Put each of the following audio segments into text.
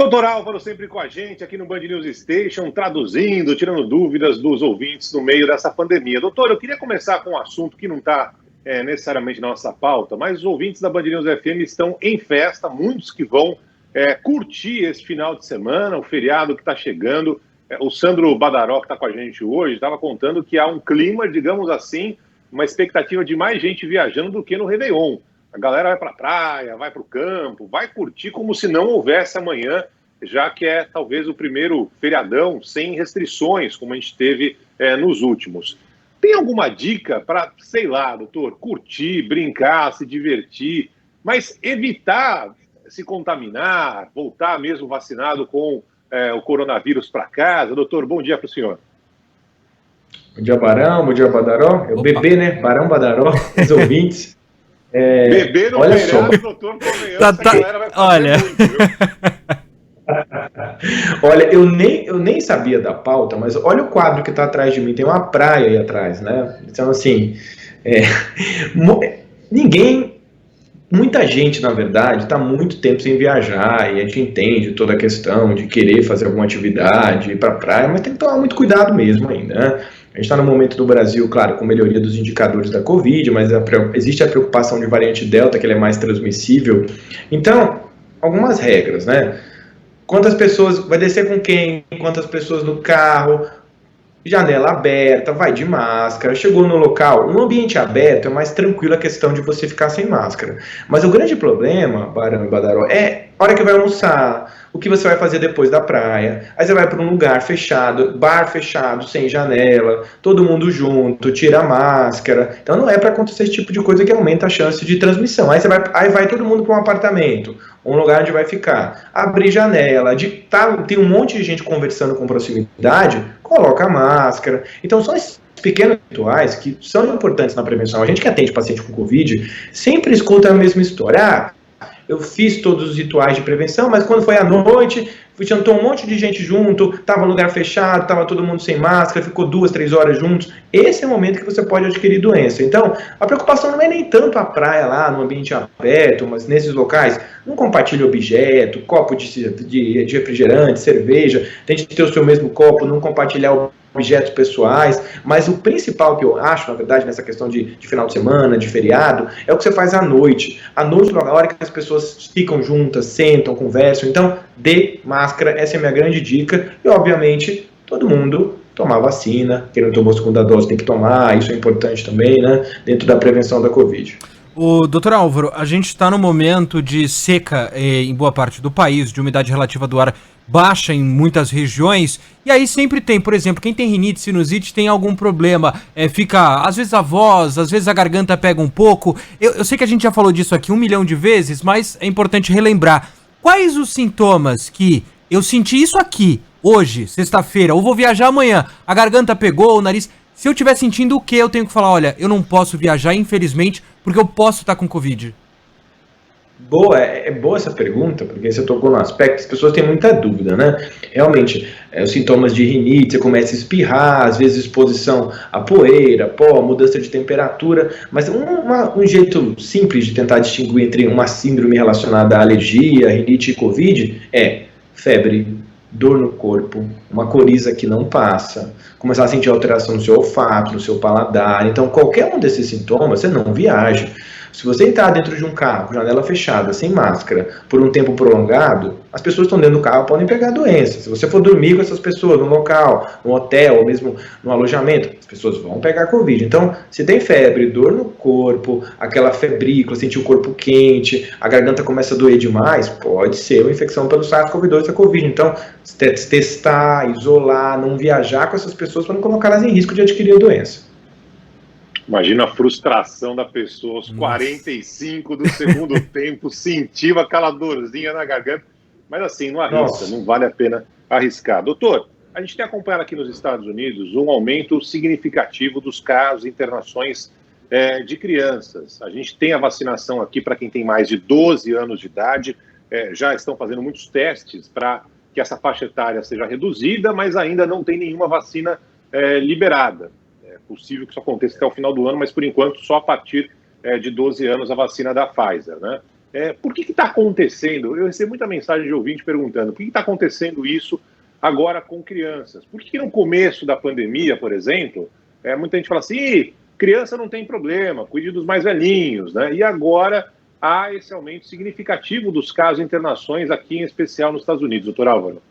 Doutor Álvaro sempre com a gente aqui no Band News Station, traduzindo, tirando dúvidas dos ouvintes no meio dessa pandemia. Doutor, eu queria começar com um assunto que não está necessariamente na nossa pauta, mas os ouvintes da Band News FM estão em festa, muitos que vão curtir esse final de semana, o feriado que está chegando. O Sandro Badaró, que está com a gente hoje, estava contando que há um clima, digamos assim, uma expectativa de mais gente viajando do que no Réveillon. A galera vai para a praia, vai para o campo, vai curtir como se não houvesse amanhã, já que é talvez o primeiro feriadão sem restrições, como a gente teve nos últimos. Tem alguma dica para, sei lá, doutor, curtir, brincar, se divertir, mas evitar se contaminar, voltar mesmo vacinado com o coronavírus para casa? Doutor, bom dia para o senhor. Bom dia, Barão, bom dia, Badaró. É o bebê, né? Barão Badaró, os ouvintes. Bebê no olha feriado, só. doutor, convenhamos, a galera vai fazer olha. muito, viu? Olha, eu nem sabia da pauta, mas olha o quadro que está atrás de mim, tem uma praia aí atrás, né? Então, assim, muita gente, na verdade, está muito tempo sem viajar, e a gente entende toda a questão de querer fazer alguma atividade, ir para a praia, mas tem que tomar muito cuidado mesmo ainda, né? A gente está no momento do Brasil, claro, com melhoria dos indicadores da Covid, mas existe a preocupação de variante Delta, que ele é mais transmissível. Então, algumas regras, né? Quantas pessoas, vai descer com quem, quantas pessoas no carro, janela aberta, vai de máscara, chegou no local, um ambiente aberto é mais tranquilo a questão de você ficar sem máscara. Mas o grande problema, Barão e Badaró, é a hora que vai almoçar, o que você vai fazer depois da praia, aí você vai para um lugar fechado, bar fechado, sem janela, todo mundo junto, tira a máscara, então não é para acontecer esse tipo de coisa que aumenta a chance de transmissão. Aí vai todo mundo para um apartamento, um lugar onde vai ficar, abrir janela, tem um monte de gente conversando com proximidade, coloca a máscara. Então são esses pequenos rituais que são importantes na prevenção. A gente que atende paciente com Covid sempre escuta a mesma história. Eu fiz todos os rituais de prevenção, mas quando foi à noite, jantou um monte de gente junto, estava no lugar fechado, estava todo mundo sem máscara, ficou 2, 3 horas juntos. Esse é o momento que você pode adquirir doença. Então, a preocupação não é nem tanto a praia lá, no ambiente aberto, mas nesses locais, não compartilhe objeto, copo de refrigerante, cerveja, tente ter o seu mesmo copo, não compartilhar objetos pessoais, mas o principal que eu acho, na verdade, nessa questão de final de semana, de feriado, é o que você faz à noite. À noite, na hora que as pessoas ficam juntas, sentam, conversam, então dê máscara, essa é a minha grande dica, e obviamente todo mundo tomar vacina, quem não tomou a segunda dose tem que tomar, isso é importante também, né, dentro da prevenção da Covid. O doutor Álvaro, a gente está no momento de seca em boa parte do país, de umidade relativa do ar baixa em muitas regiões, e aí sempre tem, por exemplo, quem tem rinite, sinusite, tem algum problema, fica, às vezes a voz, às vezes a garganta pega um pouco. Eu sei que a gente já falou disso aqui 1 milhão de vezes, mas é importante relembrar. Quais os sintomas que eu senti isso aqui, hoje, sexta-feira, ou vou viajar amanhã, a garganta pegou, o nariz... Se eu estiver sentindo o que, eu tenho que falar, olha, eu não posso viajar, infelizmente, porque eu posso estar com Covid? Boa, é boa essa pergunta, porque você tocou no aspecto que as pessoas têm muita dúvida, né? Realmente, os sintomas de rinite, você começa a espirrar, às vezes exposição a poeira, pó, mudança de temperatura, mas um jeito simples de tentar distinguir entre uma síndrome relacionada à alergia, rinite e Covid é febre, dor no corpo, uma coriza que não passa, começar a sentir alteração no seu olfato, no seu paladar. Então, qualquer um desses sintomas, você não viaja. Se você entrar dentro de um carro, janela fechada, sem máscara, por um tempo prolongado, as pessoas que estão dentro do carro podem pegar doença. Se você for dormir com essas pessoas no local, no hotel, ou mesmo no alojamento, as pessoas vão pegar Covid. Então, se tem febre, dor no corpo, aquela febrícula, sentir o corpo quente, a garganta começa a doer demais, pode ser uma infecção pelo SARS-CoV-2 da Covid. Então, testar, isolar, não viajar com essas pessoas para não colocá-las em risco de adquirir a doença. Imagina a frustração da pessoa, aos 45 do segundo tempo, sentiu aquela dorzinha na garganta, mas assim, não arrisca, não vale a pena arriscar. Doutor, a gente tem acompanhado aqui nos Estados Unidos um aumento significativo dos casos e internações de crianças. A gente tem a vacinação aqui para quem tem mais de 12 anos de idade, já estão fazendo muitos testes para que essa faixa etária seja reduzida, mas ainda não tem nenhuma vacina liberada. Possível que isso aconteça até o final do ano, mas por enquanto só a partir de 12 anos a vacina da Pfizer, né? Por que está acontecendo? Eu recebo muita mensagem de ouvinte perguntando por que está acontecendo isso agora com crianças. Por que no começo da pandemia, por exemplo, muita gente fala assim, criança não tem problema, cuide dos mais velhinhos, né? E agora há esse aumento significativo dos casos de internações aqui, em especial nos Estados Unidos, doutor Álvaro.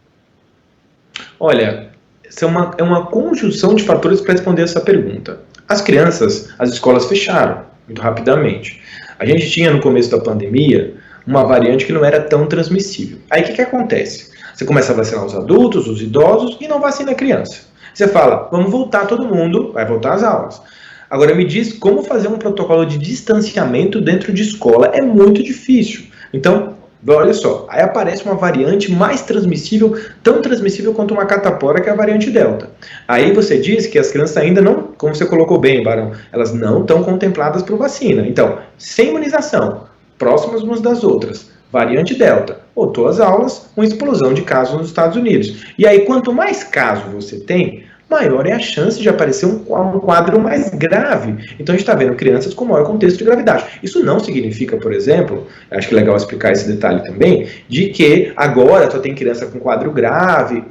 Olha, isso é uma conjunção de fatores para responder essa pergunta. As crianças, as escolas fecharam muito rapidamente. A gente tinha no começo da pandemia uma variante que não era tão transmissível. Aí o que acontece? Você começa a vacinar os adultos, os idosos e não vacina a criança. Você fala, vamos voltar todo mundo, vai voltar às aulas. Agora me diz como fazer um protocolo de distanciamento dentro de escola. É muito difícil. Então, olha só, aí aparece uma variante mais transmissível, tão transmissível quanto uma catapora, que é a variante Delta. Aí você diz que as crianças ainda não, como você colocou bem, Barão, elas não estão contempladas por vacina. Então, sem imunização, próximas umas das outras, variante Delta, voltou às aulas, uma explosão de casos nos Estados Unidos. E aí, quanto mais casos você tem, maior é a chance de aparecer um quadro mais grave. Então a gente está vendo crianças com maior contexto de gravidade. Isso não significa, por exemplo, acho que é legal explicar esse detalhe também, de que agora só tem criança com quadro grave.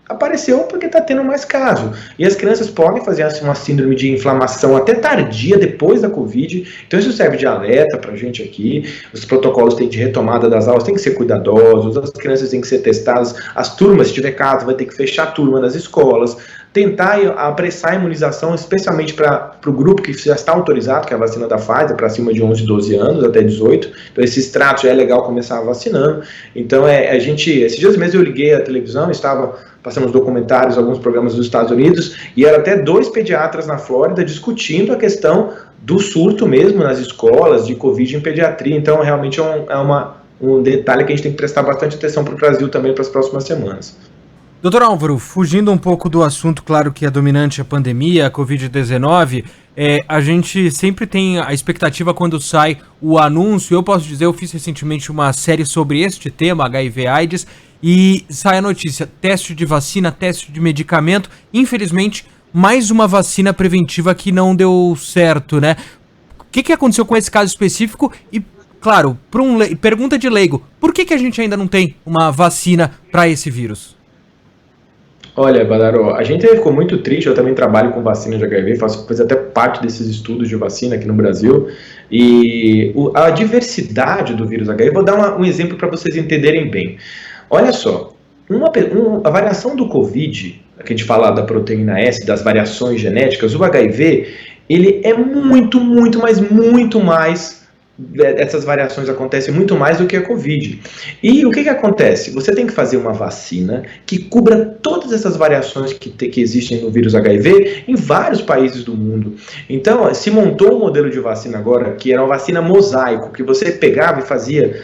Apareceu porque está tendo mais casos. E as crianças podem fazer uma síndrome de inflamação até tardia, depois da Covid. Então isso serve de alerta para a gente aqui. Os protocolos de retomada das aulas têm que ser cuidadosos, as crianças têm que ser testadas, as turmas, se tiver caso, vai ter que fechar a turma nas escolas. Tentar apressar a imunização, especialmente para o grupo que já está autorizado, que é a vacina da Pfizer, para cima de 11, 12 anos, até 18. Então, esse extrato já é legal começar vacinando. Então, esses dias mesmo eu liguei a televisão, estava passando uns documentários, alguns programas dos Estados Unidos, e eram até 2 pediatras na Flórida discutindo a questão do surto mesmo nas escolas, de Covid em pediatria. Então, realmente um detalhe que a gente tem que prestar bastante atenção para o Brasil também para as próximas semanas. Doutor Álvaro, fugindo um pouco do assunto, claro que é dominante a pandemia, a Covid-19, a gente sempre tem a expectativa quando sai o anúncio. Eu posso dizer, eu fiz recentemente uma série sobre este tema, HIV/AIDS, e sai a notícia, teste de vacina, teste de medicamento, infelizmente, mais uma vacina preventiva que não deu certo, né? O que aconteceu com esse caso específico? E, claro, pergunta de leigo, por que a gente ainda não tem uma vacina para esse vírus? Olha, Badaró, a gente ficou muito triste. Eu também trabalho com vacina de HIV, faço até parte desses estudos de vacina aqui no Brasil, e a diversidade do vírus HIV, vou dar um exemplo para vocês entenderem bem. Olha só, a variação do Covid, que a gente fala da proteína S, das variações genéticas, o HIV, ele é muito, mas muito mais. Essas variações acontecem muito mais do que a Covid. E o que acontece? Você tem que fazer uma vacina que cubra todas essas variações que existem no vírus HIV em vários países do mundo. Então, se montou um modelo de vacina agora, que era uma vacina mosaico, que você pegava e fazia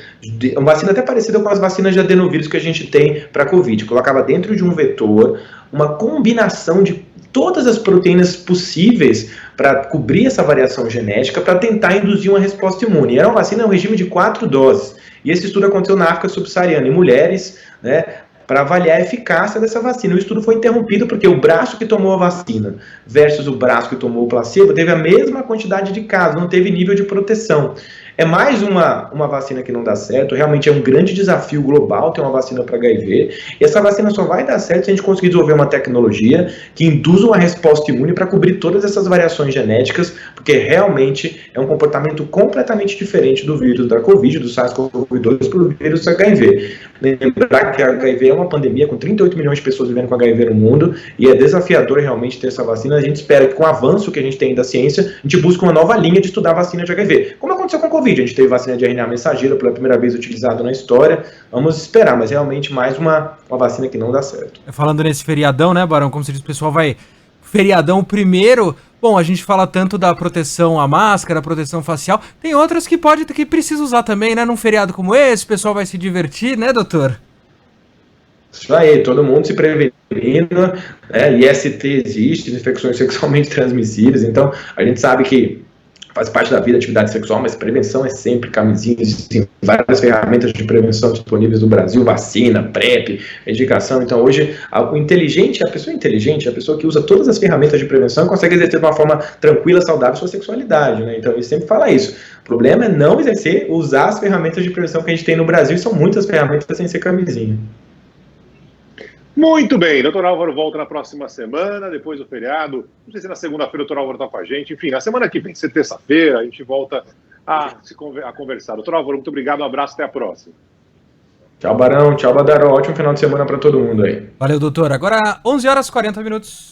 uma vacina até parecida com as vacinas de adenovírus que a gente tem para a Covid. Colocava dentro de um vetor uma combinação de todas as proteínas possíveis para cobrir essa variação genética, para tentar induzir uma resposta imune. E era uma vacina um regime de 4 doses. E esse estudo aconteceu na África subsaariana, em mulheres, né, para avaliar a eficácia dessa vacina. O estudo foi interrompido porque o braço que tomou a vacina versus o braço que tomou o placebo teve a mesma quantidade de casos, não teve nível de proteção. É mais uma vacina que não dá certo. Realmente é um grande desafio global ter uma vacina para HIV. E essa vacina só vai dar certo se a gente conseguir desenvolver uma tecnologia que induza uma resposta imune para cobrir todas essas variações genéticas, porque realmente é um comportamento completamente diferente do vírus da Covid, do SARS-CoV-2, para o vírus do HIV. Lembrar que a HIV é uma pandemia com 38 milhões de pessoas vivendo com HIV no mundo, e é desafiador realmente ter essa vacina. A gente espera que com o avanço que a gente tem da ciência, a gente busque uma nova linha de estudar vacina de HIV. Como aconteceu com a Covid? A gente teve vacina de RNA mensageiro pela primeira vez utilizada na história. Vamos esperar, mas realmente mais uma vacina que não dá certo. Falando nesse feriadão, né, Barão? Como se diz, o pessoal vai... Feriadão primeiro... Bom, a gente fala tanto da proteção à máscara, proteção facial. Tem outras que precisa usar também, né? Num feriado como esse, o pessoal vai se divertir, né, doutor? Isso aí, todo mundo se prevenindo, né? IST existe, infecções sexualmente transmissíveis. Então, a gente sabe que faz parte da vida, atividade sexual, mas prevenção é sempre camisinha, existem várias ferramentas de prevenção disponíveis no Brasil, vacina, PrEP, medicação. Então hoje a pessoa inteligente, a pessoa que usa todas as ferramentas de prevenção consegue exercer de uma forma tranquila, saudável sua sexualidade, né? Então ele sempre fala isso. O problema é não usar as ferramentas de prevenção que a gente tem no Brasil, e são muitas ferramentas sem ser camisinha. Muito bem, doutor Álvaro volta na próxima semana, depois do feriado. Não sei se na segunda-feira o doutor Álvaro está com a gente. Enfim, na semana que vem, se terça-feira, a gente volta a conversar. Doutor Álvaro, muito obrigado, um abraço, até a próxima. Tchau, Barão, tchau, Badaró. Ótimo final de semana para todo mundo aí. Valeu, doutor. Agora 11 horas e 40 minutos.